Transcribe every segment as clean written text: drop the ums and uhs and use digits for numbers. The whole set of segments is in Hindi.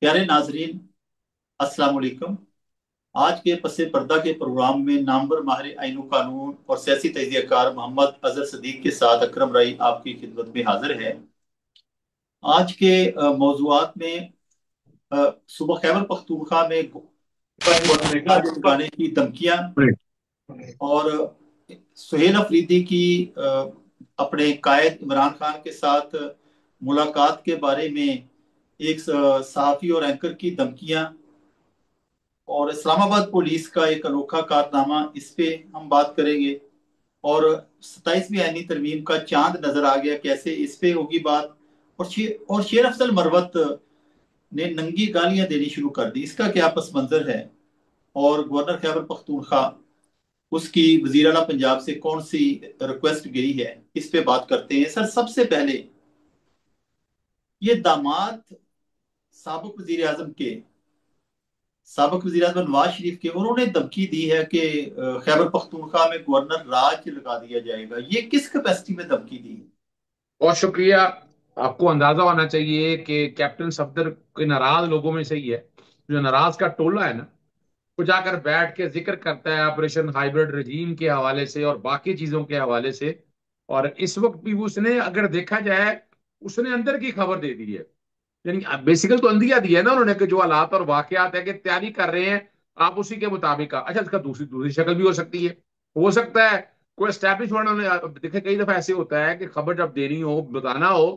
प्यारे नाजरीन, अस्सलाम वालेकुम। आज के पसे पर्दा के प्रोग्राम में नामवर माहिर आईन कानून और सियासी तजज़ियाकार मोहम्मद अजहर सदीक के साथ अकरम राई आपकी खिदमत में हाजिर है। आज के मौजूआत में सुबह खैबर पख्तूनख्वा में गवर्नर को लगाने की धमकियां और सुहेल अफरीदी की अपने कायद इमरान खान के साथ मुलाकात के बारे में एक सहाफ़ी और एंकर की धमकियां और इस्लामाबाद पुलिस का एक अनोखा कारनामा, इस पे हम बात करेंगे। और 27वीं आईनी तरमीम का चांद नजर आ गया, कैसे इस पे होगी बात। और शेर अफजल मरवत ने नंगी गालियां देनी शुरू कर दी, इसका क्या पस मंजर है। और गवर्नर खैबर पख्तूनख्वा, उसकी वजीर आला पंजाब से कौन सी रिक्वेस्ट गई है, इस पे बात करते हैं। सर, सबसे पहले ये दामाद साबिक वजीर आजम के, साबिक वज़ीर आज़म नवाज शरीफ के, उन्होंने धमकी दी है कि खैबर पख्तूनख्वा में गवर्नर राज लगा दिया जाएगा। ये किस कैपेसिटी में धमकी दी है? बहुत शुक्रिया। आपको अंदाजा होना चाहिए कि कैप्टन सफदर के नाराज लोगों में से ही है। जो नाराज का टोला है ना, वो जाकर बैठ के जिक्र करता है ऑपरेशन हाइब्रिड रजीम के हवाले से और बाकी चीजों के हवाले से। और इस वक्त भी उसने, अगर देखा जाए, उसने अंदर की खबर दे दी है। यानी बेसिकल तो अंदिया दिया है ना उन्होंने, कि जो हालात और वाकयात है कि तैयारी कर रहे हैं, आप उसी के मुताबिक अच्छा, इसका दूसरी दूसरी शक्ल भी हो सकती है। हो सकता है कोई एस्टैब्लिशमेंट, उन्होंने देखे कई दफा ऐसे होता है कि खबर जब देनी हो, बताना हो,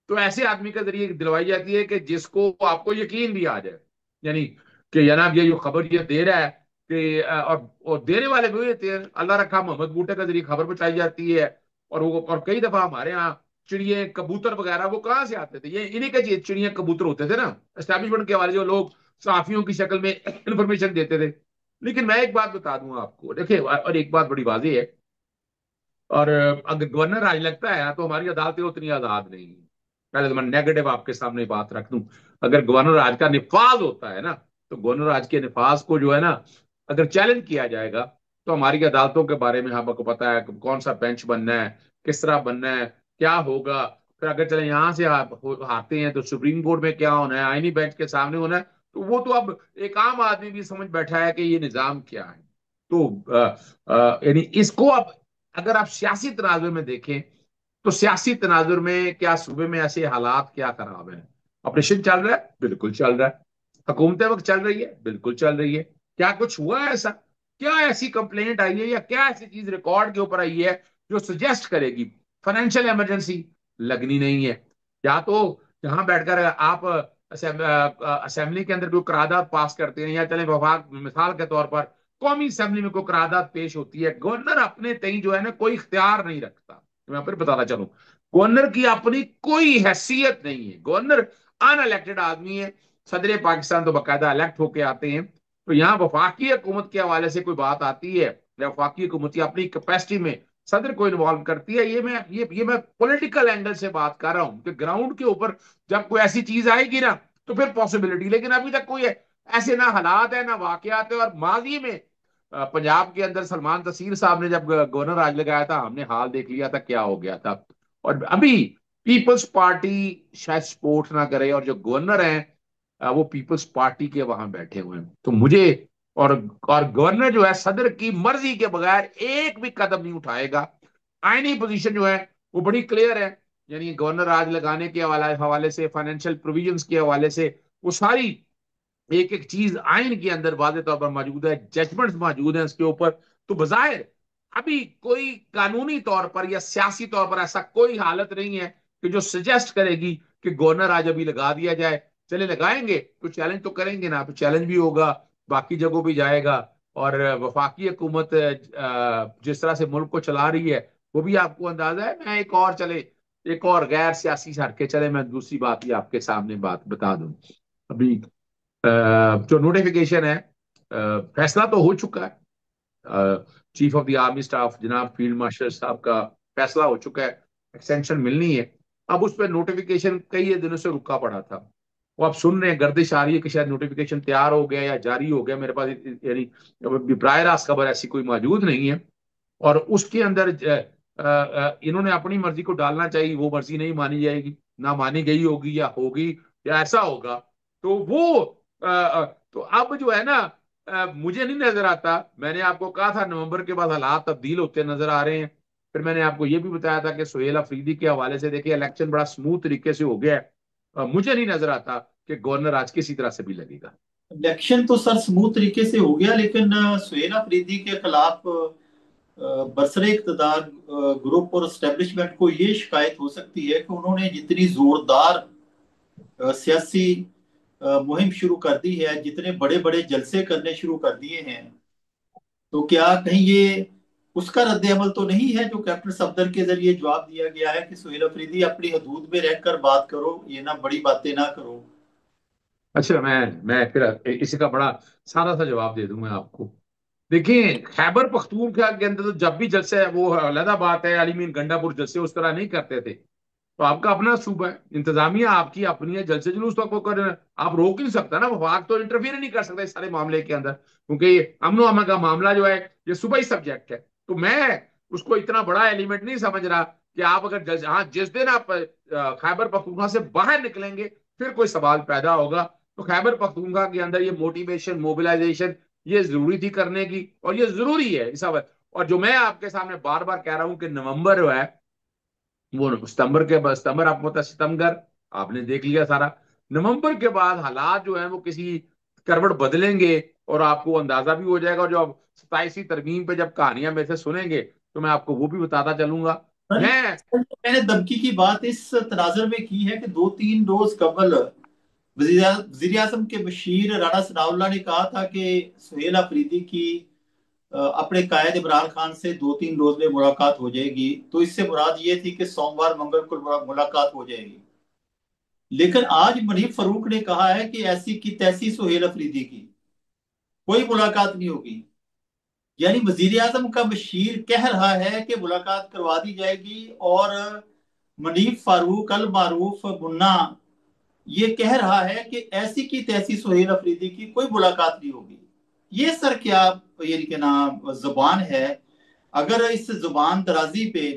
तो ऐसे आदमी के जरिए दिलवाई जाती है कि जिसको आपको यकीन भी आ जाए। यानी कि जनाब ये जो खबर ये दे रहा है कि और देने वाले भी होते हैं। अल्लाह रखा मोहम्मद बूटे के जरिए खबर पहुंचाई जाती है। और कई दफा हमारे यहाँ चिड़िए कबूतर वगैरह वो कहाँ से आते थे, ये इन्हीं के चिड़िया कबूतर होते थे ना, एस्टैब्लिशमेंट के वाले जो लोग साफियों की शक्ल में इंफॉर्मेशन देते थे। लेकिन मैं एक बात बता दूंगा आपको, देखिए, और एक बात बड़ी वाजी है। और अगर गवर्नर आज लगता है तो हमारी अदालतें उतनी आजाद नहीं है। पहले तो मैं नेगेटिव आपके सामने बात रख दूं। अगर गवर्नर राज का निफाज होता है ना, तो गवर्नर राज के निफाज को जो है ना, अगर चैलेंज किया जाएगा, तो हमारी अदालतों के बारे में हमको पता है कि कौन सा बेंच बनना है, किस तरह बनना है, क्या होगा। फिर अगर चले यहां से हारते हैं तो सुप्रीम कोर्ट में क्या होना है, आईनी बेंच के सामने होना है। तो वो तो अब एक आम आदमी भी समझ बैठा है कि ये निजाम क्या है। तो यानी इसको अब अगर आप सियासी तनाजुर में देखें, तो सियासी तनाजुर में क्या सूबे में ऐसे हालात क्या खराब है। ऑपरेशन चल रहा है, बिल्कुल चल रहा है। हुकूमत वक्त चल रही है, बिल्कुल चल रही है। क्या कुछ हुआ है ऐसा? क्या ऐसी कंप्लेंट आई है या क्या ऐसी चीज रिकॉर्ड के ऊपर आई है जो सजेस्ट करेगी फाइनेंशियल इमरजेंसी? लगनी नहीं है। या तो यहां बैठकर आप असेंबली के अंदर कोई करारदाद पास करते हैं, या चले वफाक मिसाल के तौर पर कौमी असेंबली में कोई करारदाद पेश होती है, गवर्नर अपने तई जो है ना कोई इख्तियार नहीं रखता। मैं फिर बताना चाहूँ, गवर्नर की अपनी कोई हैसियत नहीं है। गवर्नर अनइलेक्टेड आदमी है। सदर पाकिस्तान तो बाकायदा इलेक्ट होके आते हैं। तो यहाँ वफाकी हुकूमत के हवाले से कोई बात आती है, या वफाकी हुकूमत की अपनी कैपेसिटी में सदर को इन्वॉल्व करती है, ये मैं पॉलिटिकल एंगल से बात कर रहा हूँ कि ग्राउंड के ऊपर जब कोई ऐसी चीज आएगी ना, तो फिर पॉसिबिलिटी। लेकिन अभी तक कोई ऐसे ना हालात है ना वाकयात है। और माजी में पंजाब के अंदर सलमान तसीर साहब ने जब गवर्नर राज लगाया था, हमने हाल देख लिया था क्या हो गया था। और अभी पीपल्स पार्टी शायद सपोर्ट ना करे, और जो गवर्नर हैं वो पीपल्स पार्टी के वहां बैठे हुए हैं। तो मुझे और और गवर्नर जो है सदर की मर्जी के बगैर एक भी कदम नहीं उठाएगा। आईनी पोजीशन जो है वो बड़ी क्लियर है। यानी गवर्नर राज लगाने के हवाले से, फाइनेंशियल प्रोविजंस के हवाले से, वो सारी एक एक चीज आइन के अंदर वादे तौर पर मौजूद है, जजमेंट्स मौजूद हैं इसके ऊपर। तो बजाय अभी कोई कानूनी तौर पर या सियासी तौर पर ऐसा कोई हालत नहीं है कि जो सजेस्ट करेगी कि गवर्नर आज अभी लगा दिया जाए। चले लगाएंगे तो चैलेंज तो करेंगे ना, तो चैलेंज भी होगा, बाकी जगहों भी जाएगा। और वफाकी हुकूमत जिस तरह से मुल्क को चला रही है, वो भी आपको अंदाजा है। मैं एक और गैर सियासी हटके चले, मैं दूसरी बात ही आपके सामने बात बता दूं। अभी जो नोटिफिकेशन है, फैसला तो हो चुका है। Chief of the army staff जनाब फील्ड मार्शल साहब का फैसला हो चुका है, एक्सटेंशन मिलनी है। अब उस पर नोटिफिकेशन कई दिनों से रुका पड़ा था। वो आप सुन रहे हैं, गर्दिश आ रही है कि शायद नोटिफिकेशन तैयार हो गया या जारी हो गया। मेरे पास यानी बराह रास्त खबर ऐसी कोई मौजूद नहीं है। और उसके अंदर इन्होंने अपनी मर्जी को डालना चाहिए, वो मर्जी नहीं मानी जाएगी, ना मानी गई होगी या होगी, या ऐसा होगा तो वो तो अब जो है ना, मुझे नहीं नजर आता। मैंने आपको कहा था नवंबर के बाद हालात तब्दील होते नजर आ रहे हैं। फिर मैंने आपको ये भी बताया था कि सुहेल अफरीदी के हवाले से देखिए इलेक्शन बड़ा स्मूथ तरीके से हो गया है। मुझे नहीं नजर आता कि गवर्नर आज किसी तरह से भी लगेगा। इलेक्शन तो सर स्मूथ तरीके से हो गया, लेकिन सुहेल अफरीदी के खिलाफ बरसरे इक़्तिदार ग्रुप और एस्टेब्लिशमेंट को ये शिकायत हो सकती है कि उन्होंने जितनी जोरदार सियासी मुहिम शुरू कर दी है, जितने बड़े बड़े जलसे करने शुरू कर दिए हैं, तो क्या कहीं ये उसका रद्द अमल तो नहीं है जो कैप्टन सफदर के जरिए जवाब दिया गया है कि सुहेल अफरीदी अपनी हदूद में रहकर बात करो, ये ना बड़ी बातें ना करो। अच्छा, मैं फिर इसी का बड़ा सादा सा जवाब दे दूं मैं आपको। देखिए, खैबर पख्तूनख्वा के अंदर तो जब भी जलसे है वो अलग बात है, अली मीन गंडापुर जलसे उस तरह नहीं करते थे। तो आपका अपना सूबा है, इंतजामिया आपकी अपनी है, जलसे जुलूस तो आपको कर, आप रोक ही नहीं सकता ना, वफाक तो इंटरफियर नहीं कर सकता इस सारे मामले के अंदर, क्योंकि ये अमनो अमन का मामला जो है ये सूबाई सब्जेक्ट है। तो मैं उसको इतना बड़ा एलिमेंट नहीं समझ रहा कि आप अगर हाँ, जिस दिन आप खैबर पख्तूनख्वा से बाहर निकलेंगे फिर कोई सवाल पैदा होगा। तो खैबर पख्तूनख्वा के अंदर ये मोटिवेशन मोबिलाइजेशन ये जरूरी थी करने की, और ये जरूरी है इस वक्त। और जो मैं आपके सामने बार बार कह रहा हूं कि नवंबर जो है वो सितंबर आपको पता है, सितंबर आपने देख लिया सारा। नवंबर के बाद हालात जो है वो किसी करवट बदलेंगे, और आपको अंदाजा भी हो जाएगा। और जो आप 27वीं तरमीम पे जब कहानियां मेरे से सुनेंगे तो मैं आपको वो भी बताता चलूंगा। सर, मैं मैंने धमकी की बात इस तनाजर में की है कि 2-3 रोज कबल वजीर आजम के बशीर राणा सनाउल्लाह ने कहा था कि सुहेल अफरीदी की अपने कायद इमरान खान से 2-3 रोज में मुलाकात हो जाएगी। तो इससे मुराद ये थी कि सोमवार मंगल को मुलाकात हो जाएगी। लेकिन आज मनीफ फरूक ने कहा है कि ऐसी की तैसी सुहेल अफरीदी की कोई मुलाकात नहीं होगी। यानी वजीर आजम का बशीर कह रहा है कि मुलाकात करवा दी जाएगी, और मनीफ फारूक अल मारूफ मुन्ना ये कह रहा है कि ऐसी की तैसी सुहेल अफरीदी की कोई मुलाकात नहीं होगी। ये सर क्या ये कि ना जुबान है। अगर इस जुबान दराजी पे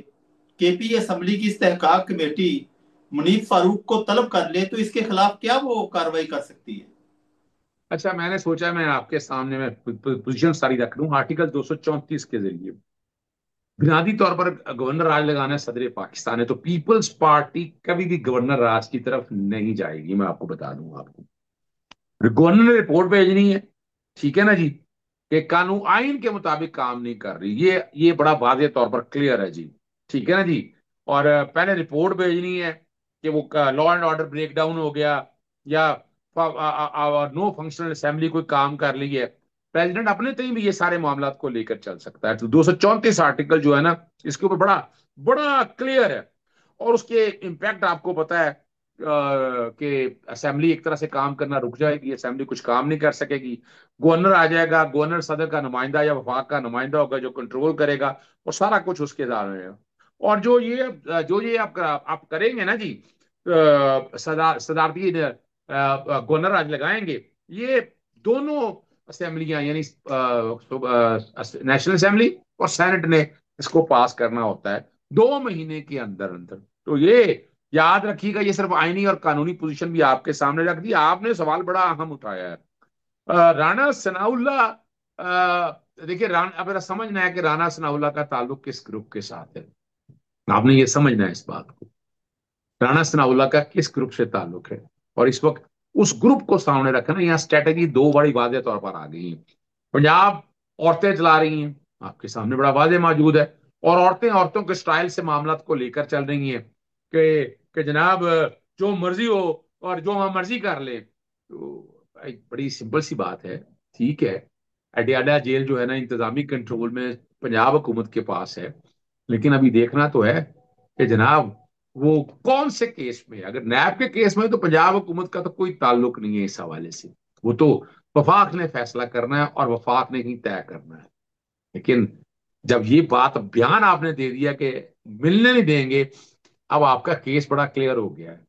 केपी असम्बली की इस्तेहकाक कमेटी मुनीफ फारूक को तलब कर ले तो इसके खिलाफ क्या वो कार्रवाई कर सकती है? अच्छा, मैंने सोचा मैं आपके सामने मैं पोजीशन सारी रख लूं आर्टिकल 234 के जरिए। बुनियादी तौर पर गवर्नर राज लगाना है सदर पाकिस्तान है, तो पीपल्स पार्टी कभी भी गवर्नर राज की तरफ नहीं जाएगी। मैं आपको बता दूं, आपको गवर्नर ने रिपोर्ट भेजनी है, ठीक है ना जी, कि कानून आइन के मुताबिक काम नहीं कर रही, ये बड़ा वाजे तौर पर क्लियर है जी, ठीक है ना जी। और पहले रिपोर्ट भेजनी है कि वो law and order break down हो गया, या नो फंक्शनल असेंबली कोई काम कर ली है। प्रेसिडेंट अपने तय भी ये सारे मामला को लेकर चल सकता है। तो 234 आर्टिकल जो है ना, इसके ऊपर बड़ा बड़ा क्लियर है। और उसके इम्पैक्ट आपको पता है कि असेंबली एक तरह से काम करना रुक जाएगी, असेंबली कुछ काम नहीं कर सकेगी। गवर्नर आ जाएगा, गवर्नर सदर का नुमाइंदा या वफाक का नुमाइंदा होगा जो कंट्रोल करेगा, और सारा कुछ उसके दायरे में है। और जो ये आप करेंगे ना जी, सदारती गवर्नर आज लगाएंगे, ये दोनों असेंबलियां यानी नेशनल असेंबली और सेनेट ने इसको पास करना होता है 2 महीने के अंदर अंदर। तो ये याद रखिएगा, ये सिर्फ आईनी और कानूनी पोजीशन भी आपके सामने रख दी। आपने सवाल बड़ा अहम उठाया है। राणा सनाउल्लाह, देखिए अब मेरा समझना है कि राणा सनाउल्लाह का ताल्लुक किस ग्रुप के साथ है। आपने ये समझना है इस बात को, राणा सनाउल्लाह का किस ग्रुप से ताल्लुक है। और इस वक्त उस ग्रुप को सामने रखना, यहाँ स्ट्रेटेजी दो बड़ी वादे तौर पर आ गई है। पंजाब औरतें चला रही हैं, आपके सामने बड़ा वादे मौजूद है। और औरतें औरतों के स्टाइल से मामला को लेकर चल रही हैं कि जनाब जो मर्जी हो और जो हम मर्जी कर ले। तो भाई बड़ी सिंपल सी बात है, ठीक है, अडयाला जेल जो है ना इंतजामी कंट्रोल में पंजाब हुकूमत के पास है। लेकिन अभी देखना तो है कि जनाब वो कौन से केस में, अगर नैब के केस में है, तो पंजाब हुकूमत का तो कोई ताल्लुक नहीं है इस हवाले से। वो तो वफाक ने फैसला करना है और वफाक ने ही तय करना है। लेकिन जब ये बात बयान आपने दे दिया कि मिलने नहीं देंगे, अब आपका केस बड़ा क्लियर हो गया है।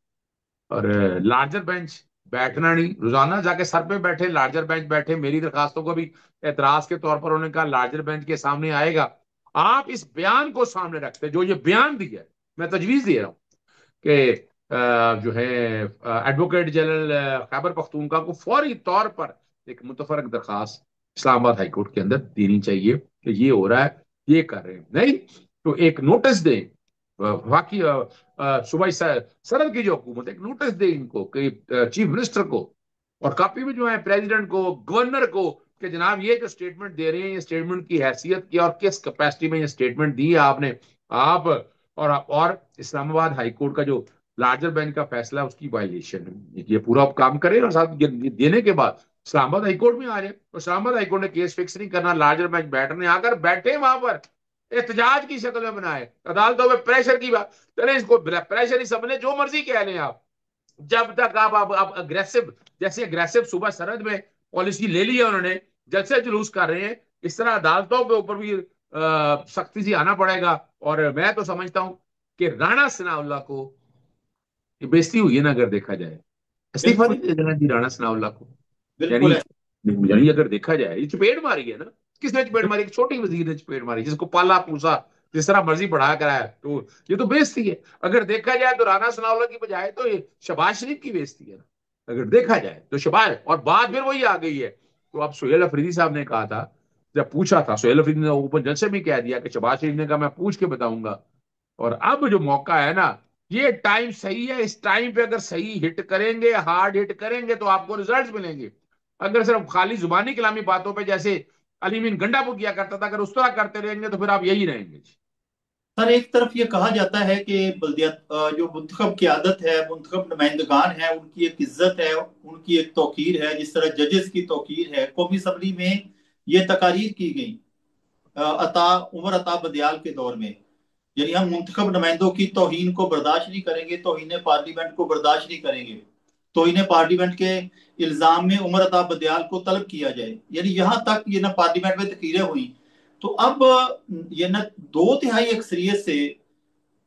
और लार्जर बेंच बैठना नहीं, रोजाना जाके सर पे बैठे, लार्जर बेंच बैठे। मेरी दरखास्तों को भी एतराज के तौर पर उन्होंने कहा लार्जर बेंच के सामने आएगा। आप इस बयान को सामने रखते जो ये बयान दिया है, मैं तजवीज दे रहा हूं कि जो है एडवोकेट जनरल खैबर पख्तूनख्वा को फौरी तौर पर एक मुतफरक दरखास्त इस्लामाबाद हाई कोर्ट के अंदर देनी चाहिए कि ये हो रहा है, ये कर रहे हैं। नहीं तो एक नोटिस दें, बाकी सूबाई सरहद की जो हुकूमत है, एक नोटिस दे इनको कि चीफ मिनिस्टर को और कापी में जो है प्रेसिडेंट को, गवर्नर को, कि जनाब ये जो स्टेटमेंट दे रहे हैं, ये स्टेटमेंट की हैसियत क्या और किस कैपेसिटी में ये स्टेटमेंट दी है आपने, आप और इस्लामाबाद हाई कोर्ट का जो लार्जर बेंच का फैसला है उसकी वायलेशन है, ये पूरा काम करें और साथ ये देने के बाद इस्लामाबाद हाई कोर्ट में आ जाए। तो इस्लामाबाद हाई कोर्ट ने केस फिक्स नहीं करना, लार्जर बेंच बैठने आकर बैठे वहां पर एहतजाज की शक्ल में बनाए, अदालतों में प्रेशर की बात। चले इसको प्रेशर ही समझे, जो मर्जी कह लें आप, जब तक आप अग्रेसिव, जैसे अग्रेसिव सुबह सरहद में पॉलिसी ले ली है उन्होंने, जब से जुलूस कर रहे हैं, इस तरह अदालतों के ऊपर भी सख्ती से आना पड़ेगा। और मैं तो समझता हूं कि राणा सनाउल्लाह को ये बेइज्जती हुई है ना, अगर देखा जाए, इस्तीफा बिल्कुल। नहीं दे देना चाहिए राणा सनाउल्लाह को। यानी बिल्कुल है। यानी अगर देखा जाए, ये चपेट मारी है ना, किसने चपेट मारी? एक छोटी वजीर ने चपेट मारी, जिसको पाला पूसा जिस तरह मर्जी बढ़ा कराया, तो ये तो बेइज्जती है। अगर देखा जाए तो राणा सनाउल्लाह की बजाय तो ये शहबाज शरीफ की बेइज्जती है ना, अगर देखा जाए तो शहबाज। और बात फिर वही आ गई है। तो अब सुहेल अफरीदी साहब ने कहा था, जब पूछा था सुहेल अफरीदी ने ओपन जलसे में कह दिया कि शहबाज शरीफ ने कहा मैं पूछ के बताऊंगा। और अब जो मौका है ना, ये टाइम सही है, इस टाइम पे अगर सही हिट करेंगे, हार्ड हिट करेंगे तो आपको रिजल्ट मिलेंगे। अगर सिर्फ खाली जुबानी कलामी बातों पे जैसे अली मीन गंडापुर किया करता था, अगर उस तरह करते रहेंगे तो फिर आप यही रहेंगे। सर, एक तरफ ये कहा जाता है कि जो मुंतखब क़यादत है, मुंतखब नुमाइंदगान है, उनकी एक इज्जत है, उनकी एक तौकीर है, जिस तरह जजेस की तौकीर है। कौमी असम्बली में ये तकारीर की गई अता उमर अता बदियाल के दौर में। यानी हम मुंतखब नुमाइंदों की तौहीन को बर्दाश्त नहीं करेंगे, तौहीन पार्लियामेंट को बर्दाश्त नहीं करेंगे। तौहीन पार्लियामेंट के इल्जाम में उमर अता बदियाल को तलब किया जाए, यानी यहां तक ये ना पार्लियामेंट में तकीरें हुई। तो अब ये ना दो तिहाई अक्सरियत से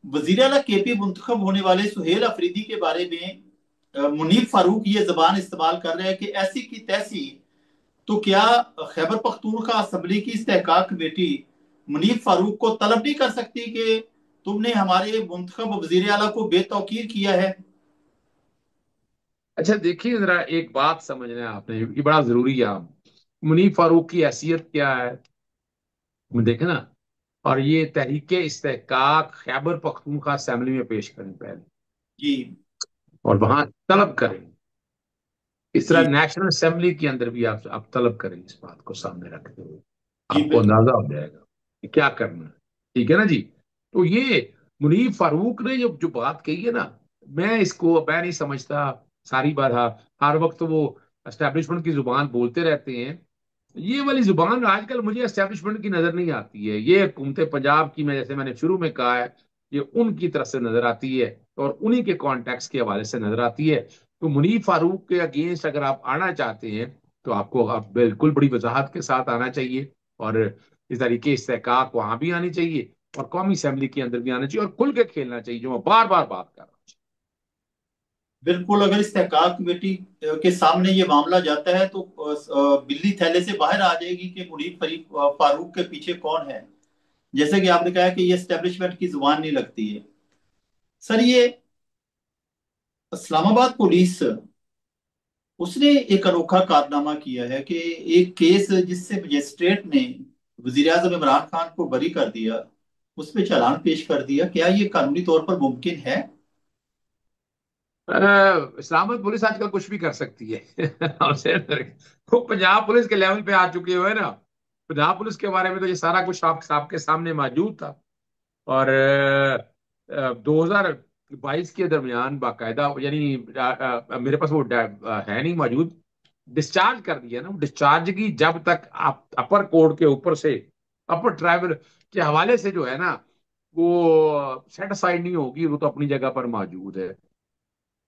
वजीर आला के पी मुंतखब होने वाले सुहेल अफरीदी के बारे में मुनीर फारूक ये जबान इस्तेमाल कर रहे हैं कि ऐसी की तैसी। तो क्या खैबर पख्तूनख्वा असम्बली की इस्तेहकाक कमेटी मुनीर फारूक को तलब नहीं कर सकती कि तुमने हमारे मुंतखब वजीर आला को बेतौकीर किया है? अच्छा देखिए जरा, एक बात समझना है आपने, ये बड़ा जरूरी है। आप मुनीफ फारूक की हैसियत क्या है देखें ना, और ये तहरीक इस्तेहकाक खैबर पख्तूनख्वा असेंबली में पेश करें पहले, जी। और वहां तलब करें। इस तरह जी। नेशनल असेंबली के अंदर भी आप तलब करें, इस बात को सामने रखते हुए जी आपको बिल्कुल। अंदाजा हो जाएगा कि क्या करना है। ठीक है ना जी। तो ये मुनीफ फारूक ने जो बात कही है ना, मैं नहीं समझता। सारी बात हर वक्त वो एस्टेब्लिशमेंट की जुबान बोलते रहते हैं। ये वाली जुबान आजकल मुझे एस्टेब्लिशमेंट की नजर नहीं आती है, ये हुकूमत पंजाब की, मैं जैसे मैंने शुरू में कहा है, ये उनकी तरफ से नजर आती है और उन्हीं के कॉन्टेक्स्ट के हवाले से नजर आती है। तो मुनीफ फारूक के अगेंस्ट अगर आप आना चाहते हैं तो आपको आप बिल्कुल बड़ी वजाहत के साथ आना चाहिए, और इस तरीके इस्तेहकाक वहां भी आनी चाहिए और कौमी असेंबली के अंदर भी आना चाहिए, और खुल के खेलना चाहिए, जो मैं बार बार बात कर रहा हूँ। बिल्कुल, अगर इस्तेहकाक कमेटी के सामने ये मामला जाता है तो बिल्ली थैले से बाहर आ जाएगी कि मुनीर फारूक के पीछे कौन है। जैसे कि आपने कहा कि ये एस्टेब्लिशमेंट की जुबान नहीं लगती है। सर, ये इस्लामाबाद पुलिस, उसने एक अनोखा कारनामा किया है कि एक केस जिससे मजिस्ट्रेट ने वजीर आजम इमरान खान को बरी कर दिया, उस पर चालान पेश कर दिया। क्या ये कानूनी तौर पर मुमकिन है? इस्लामाबाद पुलिस आजकल कुछ भी कर सकती है वो पंजाब पुलिस के लेवल पे आ चुके हुए ना। पंजाब पुलिस के बारे में तो ये सारा कुछ आपके सामने मौजूद था। और 2022 के दरमियान बाकायदा, यानी मेरे पास वो है नहीं मौजूद, डिस्चार्ज कर दिया ना। डिस्चार्ज की जब तक आप अपर कोर्ट के ऊपर से, अपर ट्राइबल के हवाले से जो है ना, वो सेटिस्फाइड नहीं होगी, वो तो अपनी जगह पर मौजूद है।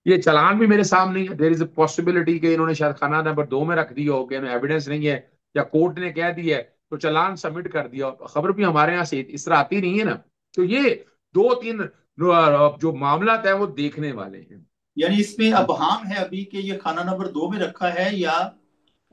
ये चालान भी मेरे सामने है। देर इज अ पॉसिबिलिटी कि इन्होंने शायद खाना नंबर 2 में रख दिया हो, कि एविडेंस नहीं है, या कोर्ट ने कह दिया है तो चालान सबमिट कर दिया। खबर भी हमारे यहाँ से इस तरह आती नहीं है ना। तो ये दो तीन जो मामला है वो देखने वाले हैं। यानी इसमें अबहम है अभी कि ये खाना नंबर 2 में रखा है या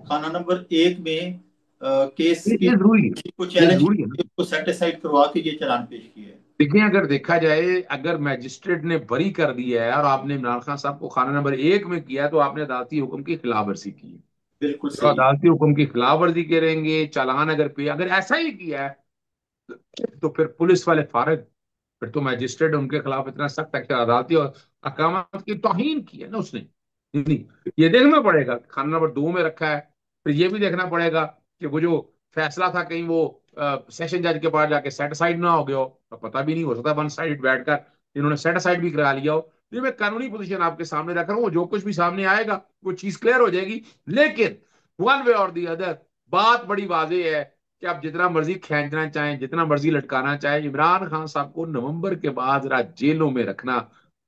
खाना नंबर 1 में केस की ये जरूरी है, को ये चैलेंज जरूरी है ना। को सेटिस्फाइड करवा के ये चालान पेश किया है। देखिए, अगर देखा जाए, अगर मैजिस्ट्रेट ने बरी कर दिया है और आपने इमरान खान साहब को खाना नंबर 1 में किया है, तो आपने अदालती हुक्म की खिलाफ वर्जी की है। बिल्कुल तो सही। अदालती हुक्म की खिलाफ वर्जी करेंगे, चालान अगर पे, अगर ऐसा ही किया है, तो फिर पुलिस वाले फारग, फिर तो मैजिस्ट्रेट उनके खिलाफ इतना सख्त एक्शन, अदालती और अकामत की तौहीन की है ना उसने। नहीं, ये देखना पड़ेगा खाना नंबर 2 में रखा है। फिर ये भी देखना पड़ेगा कि वो जो फैसला था, कहीं वो सेशन जज के पास जाके सेट साइड ना हो गया हो, तो पता भी नहीं, हो सकता वन साइड बैठकर इन्होंने सेट साइड भी करा लिया हो। ये मैं कानूनी पोजीशन आपके सामने रख रहा हूँ, जो कुछ भी सामने आएगा वो चीज क्लियर हो जाएगी। लेकिन वन वे और दी अदर, बात बड़ी वाजे है कि आप जितना मर्जी खींचना चाहें, जितना मर्जी लटकाना चाहें, इमरान खान साहब को नवंबर के बाद जरा जेलों में रखना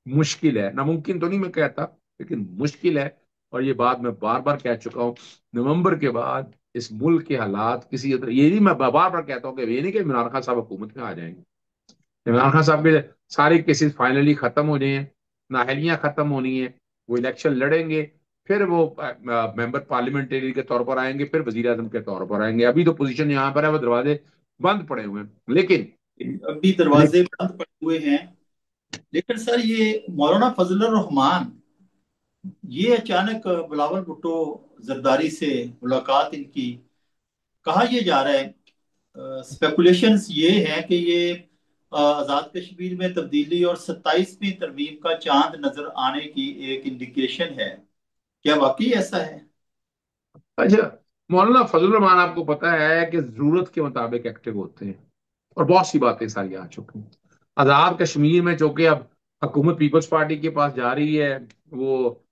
मुश्किल है। नामुमकिन तो नहीं मैं कहता, लेकिन मुश्किल है। और ये बात मैं बार बार कह चुका हूं, नवंबर के बाद इस मुल्क के हालात किसी तरह, ये नहीं, मैं बार बार कहता हूँ कि ये नहीं कि इमरान खान साहब हुकूमत में आ जाएंगे। इमरान खान साहब के सारे केसेस फाइनली खत्म हो जाए, नाअहलियां खत्म होनी है, वो इलेक्शन लड़ेंगे, फिर वो मेंबर पार्लियामेंटेरी के तौर पर आएंगे, फिर वजीर आजम के तौर पर आएंगे। अभी तो पोजीशन यहाँ पर है, वो दरवाजे बंद पड़े हुए हैं। लेकिन अभी दरवाजे बंद पड़े हुए हैं। लेकिन सर, ये मौलाना फजलुर रहमान, ये अचानक बिलावल भुट्टो जरदारी से मुलाकात इनकी, कहा यह जा रहा है, स्पेकुलेशंस ये हैं कि ये आज़ाद कश्मीर में तब्दीली और 27वीं तरमीम का चांद नजर आने की एक इंडिकेशन है। क्या वाकई ऐसा है? अच्छा, मौलाना फजल रहमान आपको पता है कि जरूरत के मुताबिक एक्टिव होते हैं, और बहुत सी बातें सारी आ चुकी हैं। आजाद कश्मीर में चूंकि अब हुकूमत पीपल्स पार्टी के पास जा रही है, वो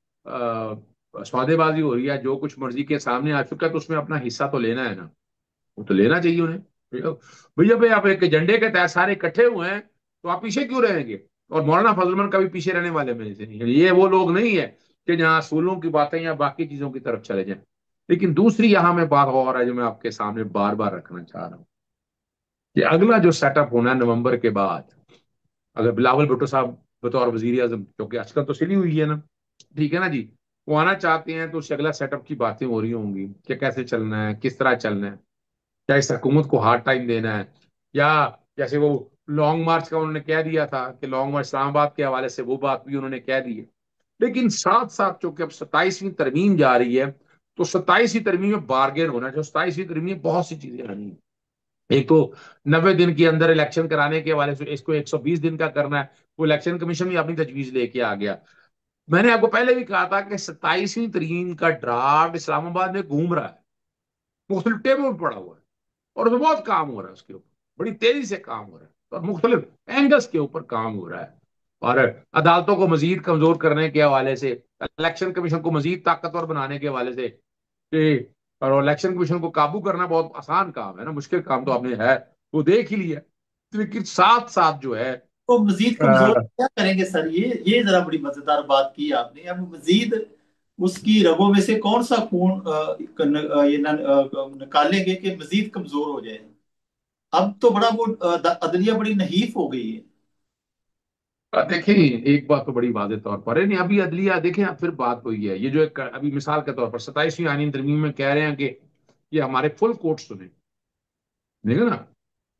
सौदेबाजी हो रही है, जो कुछ मर्जी के सामने आ चुका है, तो उसमें अपना हिस्सा तो लेना है ना। वो तो लेना चाहिए उन्हें। भैया भाई, आप एक एजेंडे के तहत सारे इकट्ठे हुए हैं, तो आप पीछे क्यों रहेंगे? और मौलाना फजल रहमान कभी पीछे रहने वाले में से नहीं है। ये वो लोग नहीं है कि जहाँ असूलों की बातें या बाकी चीजों की तरफ चले जाएं। लेकिन दूसरी यहां में बात और है, जो मैं आपके सामने बार बार रखना चाह रहा हूँ, कि अगला जो सेटअप होना है नवंबर के बाद, अगर बिलावल भुट्टो साहब बतौर वजीर आजम, क्योंकि आजकल तो सिली हुई है ना, ठीक है ना जी, वो आना चाहते हैं, तो उससे अगला सेटअप की बातें हो रही होंगी कि कैसे चलना है, किस तरह चलना है, क्या इस हुकूमत को हार्ड टाइम देना है, या जैसे वो लॉन्ग मार्च का उन्होंने कह दिया था कि लॉन्ग मार्च इस्लामाबाद के हवाले से, वो बात भी उन्होंने कह दी है। लेकिन साथ साथ चूंकि अब 27वीं तरमीम जा रही है, तो 27वीं तरमीम में बार्गेन होना चाहिए। 27वीं तरमीम में बहुत सी चीजें आनी है। एक तो 90 दिन के अंदर इलेक्शन कराने के हवाले से इसको 120 दिन का करना है। वो इलेक्शन कमीशन भी अपनी तजवीज लेके आ गया। मैंने आपको पहले भी कहा था कि 27वीं तरमीम का ड्राफ्ट इस्लामाबाद में घूम रहा है, मुख्तलिफ टेबल पर पड़ा हुआ है, और उसमें बहुत काम हो रहा है, उसके ऊपर बड़ी तेजी से काम हो रहा है, और मुख्तलिफ एंगल्स के ऊपर काम हो रहा है। और अदालतों को मजीद कमजोर करने के हवाले से, इलेक्शन कमीशन को मजीद ताकतवर बनाने के हवाले से, कि और इलेक्शन कमीशन को काबू करना बहुत आसान काम है ना, मुश्किल काम तो आपने है वो देख ही लिया। लेकिन साथ साथ जो है, तो मजीद कमजोर अ, क्या करेंगे सर? ये जरा बड़ी मजेदार बात की आपने। अब मजीद उसकी रगों में से कौन सा खून निकालेंगे कि मजीद कमजोर हो जाए? अब तो बड़ा वो अदलिया बड़ी नहीफ हो गई है। देखिए, एक बात तो बड़ी वाजे तौर पर है, नहीं अभी अदलिया देखें, अब फिर बात हुई है, ये जो एक अभी मिसाल के तौर पर 27वीं आईनी तरमीम में कह रहे हैं कि ये हमारे फुल कोर्ट सुने, देखो ना,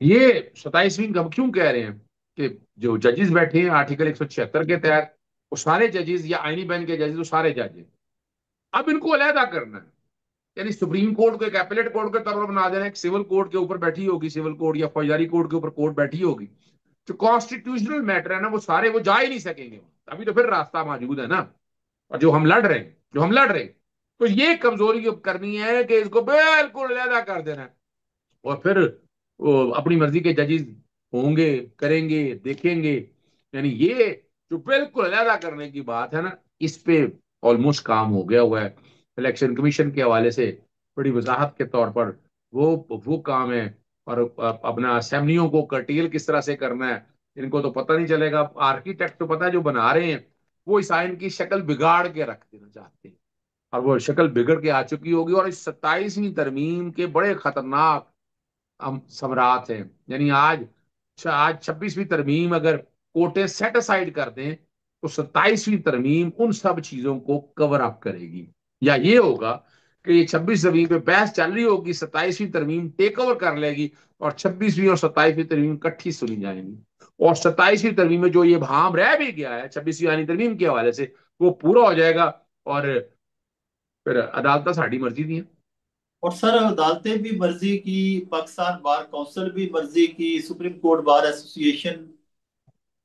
ये 27वीं कब क्यों कह रहे हैं कि जो जजेस बैठे हैं आर्टिकल 176 के तहत, वो सारे जजेस या आईनी बेंच के जजेस, वो सारे जज हैं। अब इनको अलहदा करना है, यानी सुप्रीम कोर्ट को एक एपेलेट कोर्ट के तौर पर बना देना है, एक सिविल कोर्ट के ऊपर बैठी होगी, सिविल कोर्ट या फौजदारी कोर्ट के ऊपर कोर्ट बैठी होगी। जो कॉन्स्टिट्यूशनल मैटर है ना, वो सारे वो जा ही नहीं सकेंगे। अभी तो फिर रास्ता मौजूद है ना। और जो हम लड़ रहे हैं, तो ये कमजोरी अब करनी है कि इसको बिल्कुल अलहदा कर देना है। और फिर वो अपनी मर्जी के जजेस होंगे, करेंगे, देखेंगे। यानी ये जो बिल्कुल अलहदा करने की बात है ना, इस पे ऑलमोस्ट काम हो गया हुआ है। इलेक्शन कमीशन के हवाले से बड़ी वजाहत के तौर पर वो काम है। और अपना असेंबलियों को कर्टेल किस तरह से करना है, इनको तो पता नहीं चलेगा। आर्किटेक्ट तो पता है जो बना रहे हैं, वो इस आइन की शक्ल बिगाड़ के रख देना चाहते हैं, और वो शक्ल बिगड़ के आ चुकी होगी। और इस 27वीं तरमीम के बड़े खतरनाक हम सम्राट हैं। यानी आज 26वीं तरमीम अगर कोटे सेट असाइड कर दें, तो 27वीं तरमीम उन सब चीजों को कवर अप करेगी। या ये होगा कि ये 26वीं पे बहस चल रही होगी, 27वीं तरमीम टेक ओवर कर लेगी, और 26वीं और 27वीं तरमीम इकट्ठी सुनी जाएंगी। और 27वीं तरमीम में जो ये भाम रह भी गया है 26वीं आनी तरमीम के हवाले से, वो पूरा हो जाएगा। और फिर अदालत साड़ी मर्जी दी है। और सर अदालतें भी मर्जी की, पाकिस्तान बार काउंसिल भी मर्जी की, सुप्रीम कोर्ट बार एसोसिएशन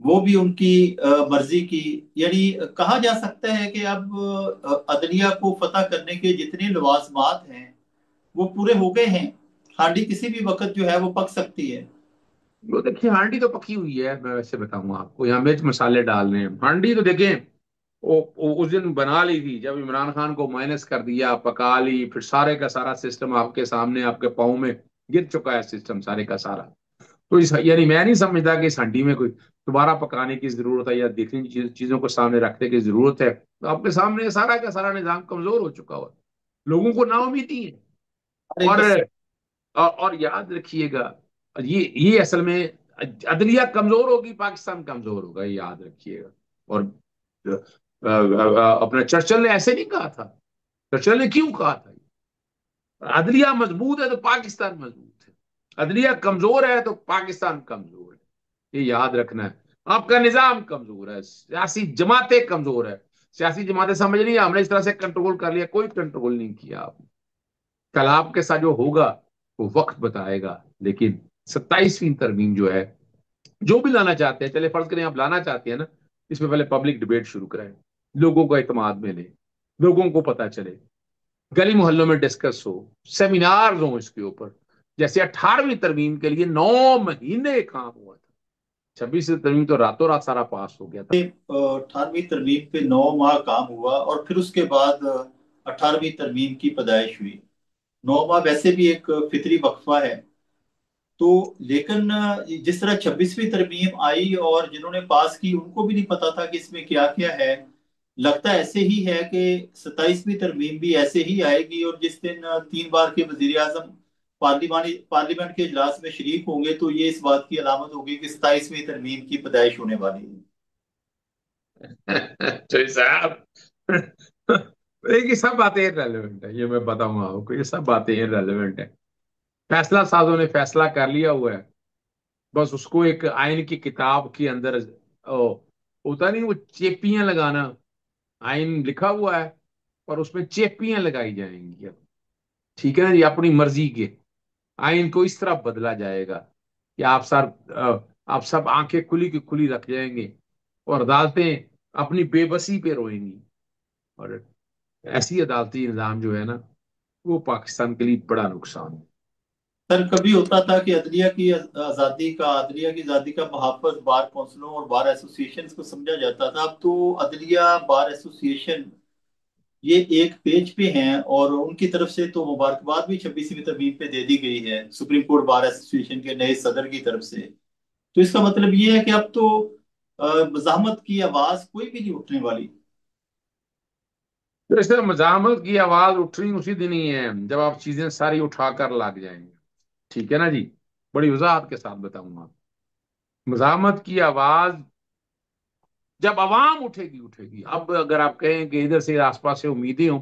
वो भी उनकी मर्जी की। यानी कहा जा सकता है कि अब अदलिया को फतह करने के जितने लवाजमात हैं वो पूरे हो गए हैं। हांडी किसी भी वक्त जो है वो पक सकती है। वो देखिए हांडी तो पकी हुई है, मैं वैसे बताऊंगा आपको, यहाँ मिर्च मसाले डालने हैं। हांडी तो देखें वो उस दिन बना ली थी जब इमरान खान को माइनस कर दिया, पका ली, फिर सारे का सारा सिस्टम आपके सामने आपके पाँव में गिर चुका है, सिस्टम सारे का सारा। तो इस यानी मैं नहीं समझता कि इस हंडी में कोई दोबारा पकाने की जरूरत है या देखने की चीजों को सामने रखने की जरूरत है। तो आपके सामने सारा का सारा निजाम कमजोर हो चुका हुआ है, लोगों को नाउमीदी है। अरे और बस और याद रखिएगा, ये असल में अदलिया कमजोर होगी, पाकिस्तान कमजोर होगा, ये याद रखिएगा। और अपने चर्चिल ने ऐसे नहीं कहा था। चर्चिल ने क्यों कहा था, अदलिया मजबूत है तो पाकिस्तान मजबूत है, अदलिया कमजोर है तो पाकिस्तान कमजोर है, ये याद रखना है। आपका निजाम कमजोर है, सियासी जमातें कमजोर है। सियासी जमातें समझ रही है हमने इस तरह से कंट्रोल कर लिया, कोई कंट्रोल नहीं किया आपने। कल आपके साथ जो होगा वो वक्त बताएगा। लेकिन 27वीं तरमीम जो है, जो भी लाना चाहते हैं, चले फर्ज करें आप लाना चाहते हैं ना, इसमें पहले पब्लिक डिबेट शुरू कराएं, लोगों को इत्मीनान में ले, लोगों को पता चले, गली मोहल्लों में डिस्कस हो, सेमिनार हो इसके ऊपर। जैसे 18वीं तरमीम के लिए 9 महीने काम हुआ था, 26वीं तरमीम तो रातों रात सारा पास हो गया था। 18वीं तरमीम पे 9 माह काम हुआ और फिर उसके बाद 18वीं तरमीम की पैदाइश हुई। 9 माह वैसे भी एक फितरी वक्फा है। तो लेकिन जिस तरह 26वीं तरमीम आई और जिन्होंने पास की उनको भी नहीं पता था कि इसमें क्या क्या है। लगता ऐसे ही है कि 27वीं तरमीम भी ऐसे ही आएगी, और जिस दिन 3 बार के वजीर आजम पार्लियामेंट के इजलास में शरीक होंगे तो ये इस बात की अलामत होगी कि 27वीं तरमीम की पैदाइश होने वाली है। तो साहब ये सब बातें इररेलेवेंट है, ये मैं बताऊंगा आपको, ये सब बातें इररेलेवेंट है। फैसला साजों ने फैसला कर लिया हुआ है, बस उसको एक आइन की किताब के अंदर ओ, होता नहीं वो चेपियां लगाना, आइन लिखा हुआ है और उसमें चेपियां लगाई जाएंगी अब। ठीक है ना जी, अपनी मर्जी के आइन को इस तरह बदला जाएगा कि आप सब आंखें खुली की खुली रख जाएंगे और अदालतें अपनी बेबसी पे रोएंगी। और ऐसी अदालती निज़ाम जो है ना, वो पाकिस्तान के लिए बड़ा नुकसान है। सर कभी होता था कि अदलिया की आज़ादी का मुहाफ़िज़ बार कौंसिलों और बार एसोसिएशन को समझा जाता था। अब तो अदलिया बार एसोसिएशन ये एक पेज पे हैं, और उनकी तरफ से तो मुबारकबाद भी 26वीं तरमीम पे दे दी गई है सुप्रीम कोर्ट बार एसोसिएशन के नए सदर की तरफ से। तो इसका मतलब ये है कि अब तो मज़ाहमत की आवाज कोई भी नहीं उठने वाली। तो इससे मजामत की आवाज उठ रही उसी दिन ही है जब आप चीजें सारी उठाकर लाग जाएंगे। ठीक है ना जी, बड़ी वजाहत के साथ बताऊंगा। मजामत की आवाज जब अवाम उठेगी उठेगी। अब अगर आप कहें कि इधर से आसपास से उम्मीदें हो,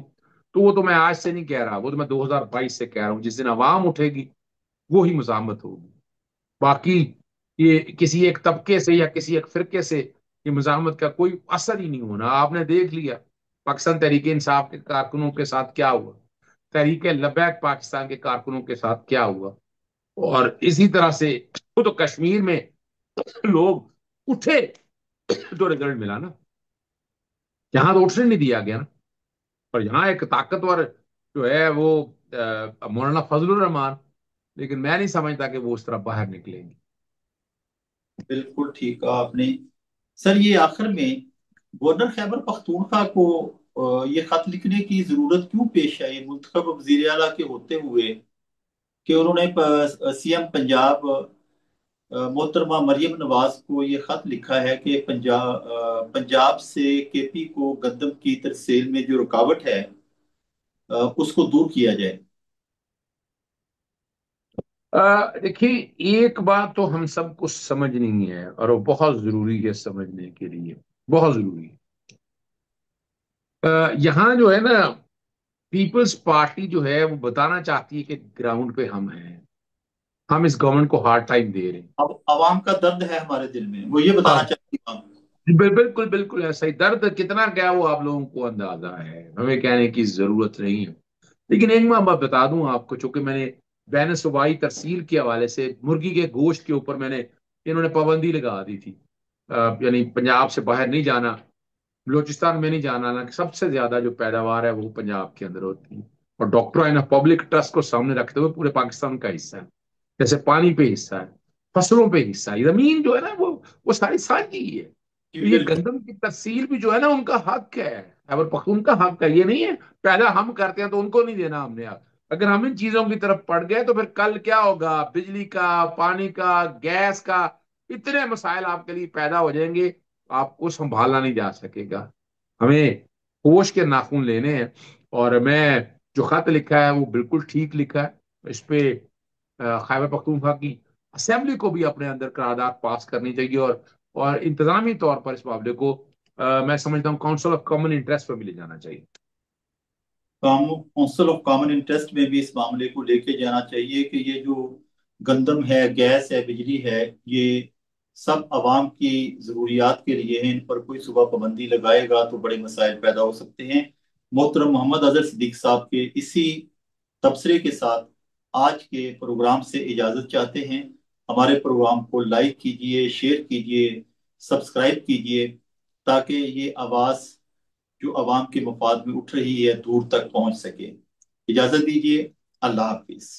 तो वो तो मैं आज से नहीं कह रहा, वो तो मैं 2022 से कह रहा हूँ। जिस दिन अवाम उठेगी वो ही मजामत होगी। बाकी ये किसी एक तबके से या किसी एक फिरके से ये मुजाहमत का कोई असर ही नहीं होना। आपने देख लिया पाकिस्तान तहरीक इंसाफ के कारकुनों के साथ क्या हुआ, तहरीक लबैक पाकिस्तान के कारकुनों के साथ क्या हुआ। और इसी तरह से तो कश्मीर में लोग उठे तो रिजल्ट मिला ना। यहाँ तो उठने नहीं दिया गया ना। और यहाँ एक ताकतवर जो है वो मौलाना फजलुर रहमान, लेकिन मैं नहीं समझता कि वो उस तरह बाहर निकलेंगे। बिल्कुल ठीक कहा आपने। सर ये आखिर में गवर्नर खैबर पख्तूनख्वा को ये खत लिखने की जरूरत क्यों पेश आई मुंतखब वजीर आला के होते हुए, कि उन्होंने सीएम पंजाब मोहतरमा मरियम नवाज को ये खत लिखा है कि पंजाब से केपी को गंदम की तरसेल में जो रुकावट है उसको दूर किया जाए। देखिए, एक बात तो हम सबको समझनी है और वो बहुत जरूरी है समझने के लिए, बहुत जरूरी है। यहाँ जो है ना, पीपल्स पार्टी जो है वो बताना चाहती है कि ग्राउंड पे हम हैं। हम इस गवर्नमेंट को हार्ड टाइम दे रहे हैं। अब आवाम का दर्द है हमारे दिल में, वो ये बताना अब चाहती हूँ। बिल्कुल बिल्कुल ऐसा ही, दर्द कितना क्या वो आप लोगों को अंदाजा है, हमें कहने की जरूरत नहीं है। लेकिन एक मैं बात बता दूं आपको, चूंकि मैंने बैन सूबाई तरसील के हवाले से मुर्गी के गोश्त के ऊपर मैंने, इन्होंने पाबंदी लगा दी थी। यानी पंजाब से बाहर नहीं जाना, बलूचिस्तान में नहीं जाना ना, कि सबसे ज्यादा जो पैदावार है वो पंजाब के अंदर होती है। और डॉक्टरों ने पब्लिक ट्रस्ट को सामने रखते हुए पूरे पाकिस्तान का हिस्सा है, जैसे पानी पे हिस्सा है, फसलों पे हिस्सा है, जमीन जो है ना वो सारी साझी ही है। जी तो ये बिल्कुल। गंदम की तहसील भी जो है ना उनका हक है, खैबर पख्तूनख्वा का हक है। ये नहीं है पैदा हम करते हैं तो उनको नहीं देना हमने। अब अगर हम इन चीजों की तरफ पड़ गए तो फिर कल क्या होगा, बिजली का, पानी का, गैस का, इतने मसाइल आपके लिए पैदा हो जाएंगे, आपको संभाला नहीं जा सकेगा। हमें होश के नाखून लेने हैं। और मैं जो खत लिखा है वो बिल्कुल ठीक लिखा है। इस पे खैबर पख्तूनख्वा की असेंबली को भी अपने अंदर करारदाद पास करनी चाहिए, और इंतजामी तौर पर इस मामले को मैं समझता हूँ काउंसिल ऑफ कॉमन इंटरेस्ट में भी ले जाना चाहिए। काउंसिल ऑफ कॉमन इंटरेस्ट में भी इस मामले को लेके जाना चाहिए कि ये जो गंदम है, गैस है, बिजली है, ये सब आवाम की ज़रूरियात के लिए है। इन पर कोई सुबह पाबंदी लगाएगा तो बड़े मसाइल पैदा हो सकते हैं। मोहतरम मोहम्मद अजहर सिद्दीक साहब के इसी तबसरे के साथ आज के प्रोग्राम से इजाज़त चाहते हैं। हमारे प्रोग्राम को लाइक कीजिए, शेयर कीजिए, सब्सक्राइब कीजिए, ताकि ये आवाज़ जो अवाम के मफाद में उठ रही है दूर तक पहुंच सके। इजाजत दीजिए। अल्लाह हाफिज।